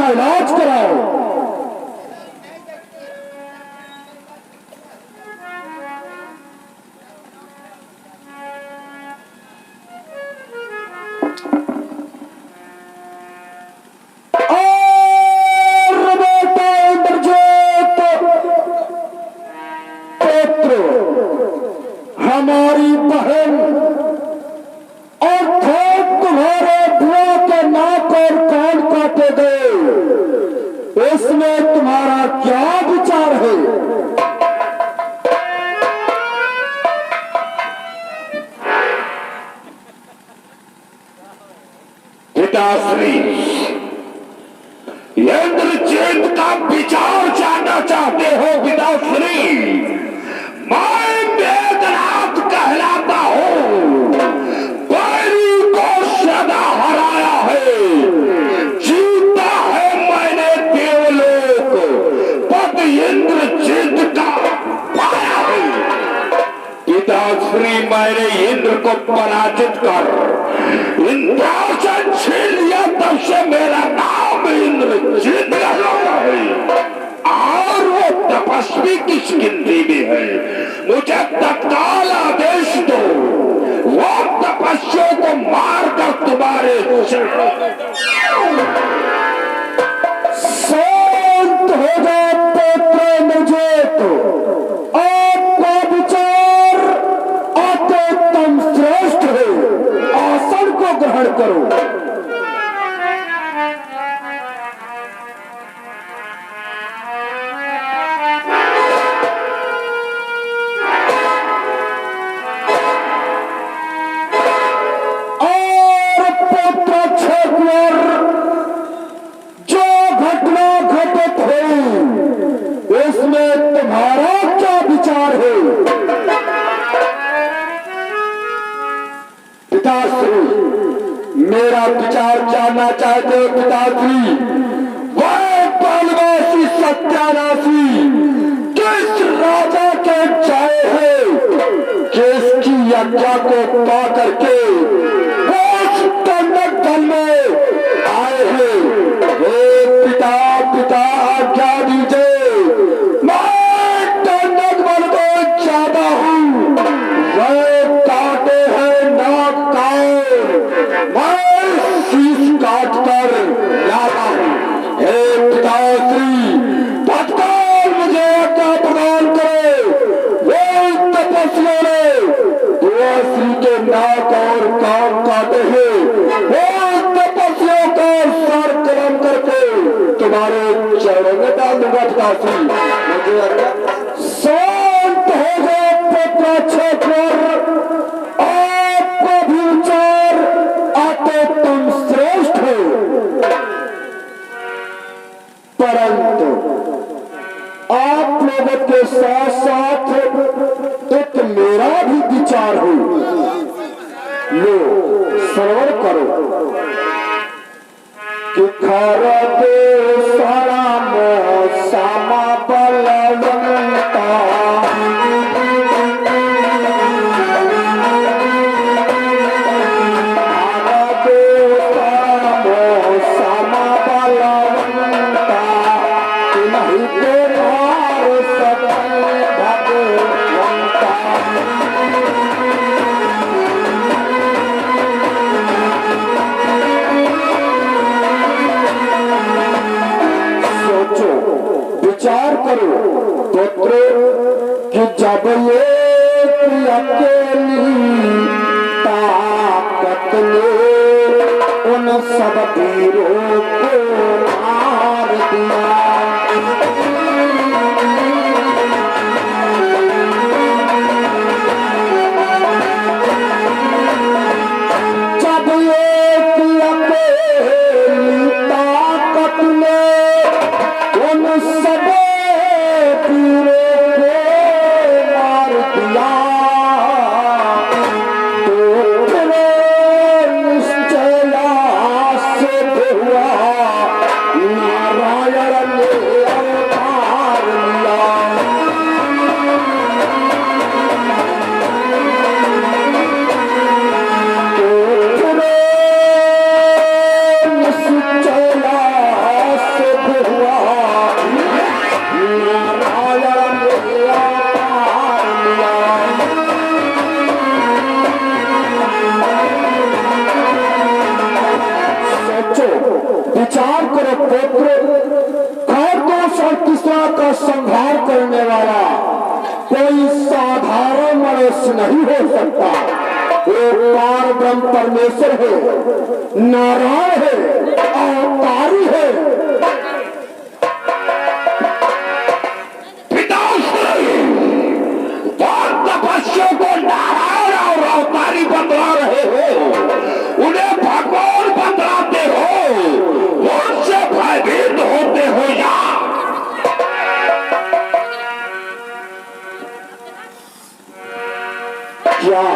इलाज कराओ। हमारी बहन और तुम्हारे बुआ के नाक और कान काटे गए, इसमें तुम्हारा क्या विचार है? पिताश्री, इंद्रजीत का विचार जानना चाहते हो? पिताश्री, मैं वेदनाथ कहलाता हूँ, बैरी को सदा हराया है, जीता है मैंने देवलोक, पद इंद्रजीत का पाया है। पिताश्री, मैंने इंद्र को पराजित कर इंद्रासन छीन लिया, तब से मेरा नाम इंद्रजीत कहलाता है। और वो तपस्वी किस गिनती में है? मुझे तत्काल आदेश दो, वो तपस्वियों को मारकर तुम्हारे शांत हो जाओ पुत्र इंद्रजीत, आपका विचार अत्युत्तम श्रेष्ठ है, आसन को ग्रहण करो। मेरा विचार जानना चाहते हो पिताश्री? वह बनवासी सत्यानाशी किस राजा के जाए हैं, किसकी यज्ञा को पा करके उस दंडक दल में आए हैं? हे पिता, पिता आज्ञा दीजिए, मैं दंडक बल को ज्यादा हूँ, वह काटे हैं नाक कान, मैं शीश काट कर लाता हूँ। हे पिताश्री, तत्काल मुझे आज्ञा प्रदान करे। वो तपस्वियों ने दुआश्री के नाक और पिताश्री। मुझे आज्ञा। शांत हो जाओ पुत्राक्षेत्र, आपका भी विचार आते तुम श्रेष्ठ हो, परंतु आप लोगों के साथ साथ एक मेरा भी विचार हो। लो श्रवण करो कि खरा दे सारा मौसमा बलवंता, खरा दे सारा मौसमा बलवंता, नहीं तो मार सकल भगवंता। सोचो विचार करो पुत्र कि जब ये अकेली ताकत ने उन सब वीरों को मार दिया, जब एक अकेली ताकत ने उन सब वीरों को मार दिया, तो फिर निश्चय सिद्ध हुआ नारायण ने अवतार लिया। विचार करो पुत्र, खरगोश और तीसरा का संहार करने वाला कोई साधारण मनुष्य नहीं हो सकता। वो पार ब्रह्म परमेश्वर है, नारायण है, अवतारी है। तपस्या को नारायण और अवतारी बतला रहे हो, उन्हें भगवान बतलाते हो, उनसे भयभीत होते हो या? क्या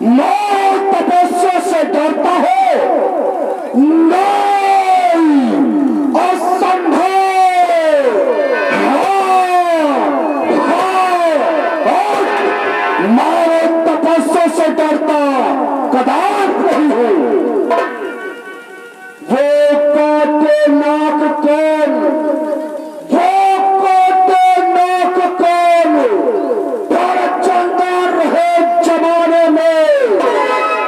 मैं तपस्या से डरता हूं? नहीं, असंभव। मैं तपस्या से डरता कदाच नहीं हूं। वो काटे नाक कौन, वो काटे नाक कौन, पर चलता रहे जमाने में,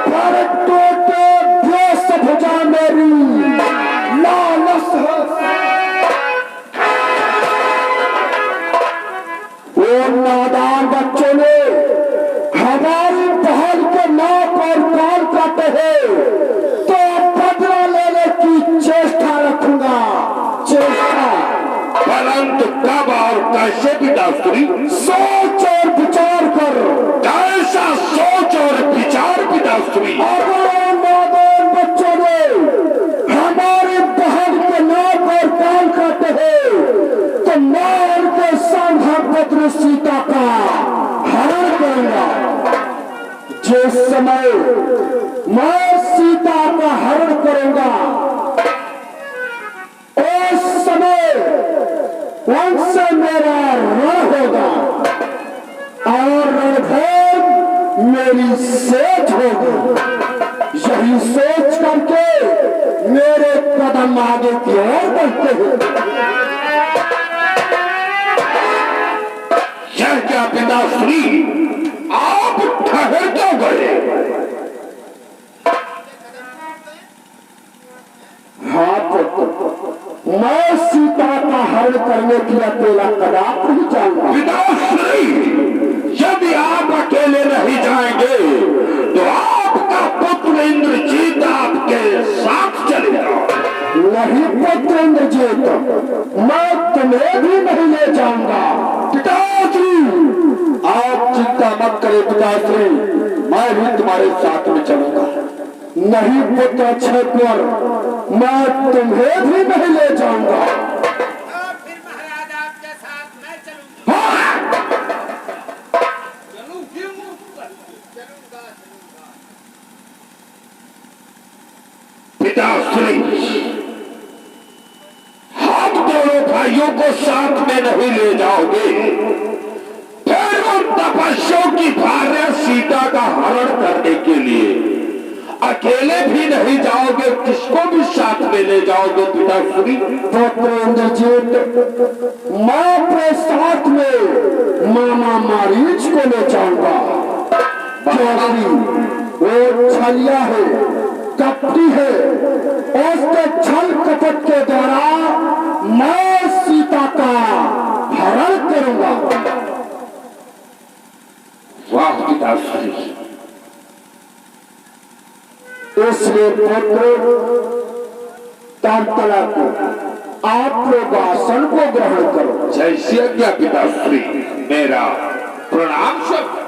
पर टोटे व्यस्त भुजा मेरी लालस है। वो नादान बच्चों ने हमारी बहन के नाक और कान काटे हैं, तो बदला लेने की चेष्टा रखूंगा, चेष्टा। परंतु कब और कैसे पिताश्री? सोच और विचार कर। कैसा सोच और विचार पिताश्री? अगर नादान बच्चों ने हमारी बहन के नाक और कान काटे हैं, तो मैं उनके संग पुत्र सीता का हरण करूंगा। जिस समय मैं सीता का हरण करूंगा, उस समय उनसे मेरा रण होगा और रणभेद मेरी सेठ होगी। यही सोच करके मेरे कदम आगे की ओर बढ़ते हैं। यह क्या पिताश्री, आप ठहर क्यों गए? हाँ पुत्र, मैं सीता का हरण करने के लिए अकेला कदापि नहीं जाऊंगा। पिताश्री, यदि आप अकेले नहीं जाएंगे तो आपका पुत्र इंद्रजीत आपके साथ चलेगा। नहीं पुत्र इंद्रजीत, मैं तुम्हें भी नहीं ले जाऊंगा। पिताश्री, आप चिंता मत करें पिताश्री, मैं भी तुम्हारे साथ में चलूंगा। नहीं पुत्र छेपर, मैं तुम्हें भी नहीं ले जाऊंगा। फिर महाराज आपके साथ मैं चलूंगा। पिताश्री, हम दोनों भाइयों को साथ में नहीं ले जाओगे, फिर उन तपस्वियों की भार्या सीता का हरण करने के लिए अकेले भी नहीं जाओगे, किसको भी साथ में ले जाओगे पिताश्री? पुत्र इंद्रजीत, मैं अपने साथ में मामा मारीच को ले जाऊंगा, क्योंकि वो छलिया है, कपटी है, उसके छल कपट के द्वारा मैं सीता का हरण करूंगा। वाह पिताश्री, इसलिए पुत्र तांतला को आप लोग आसन को ग्रहण करो। जैसे आज्ञा पिताश्री, मेरा प्रणाम सब।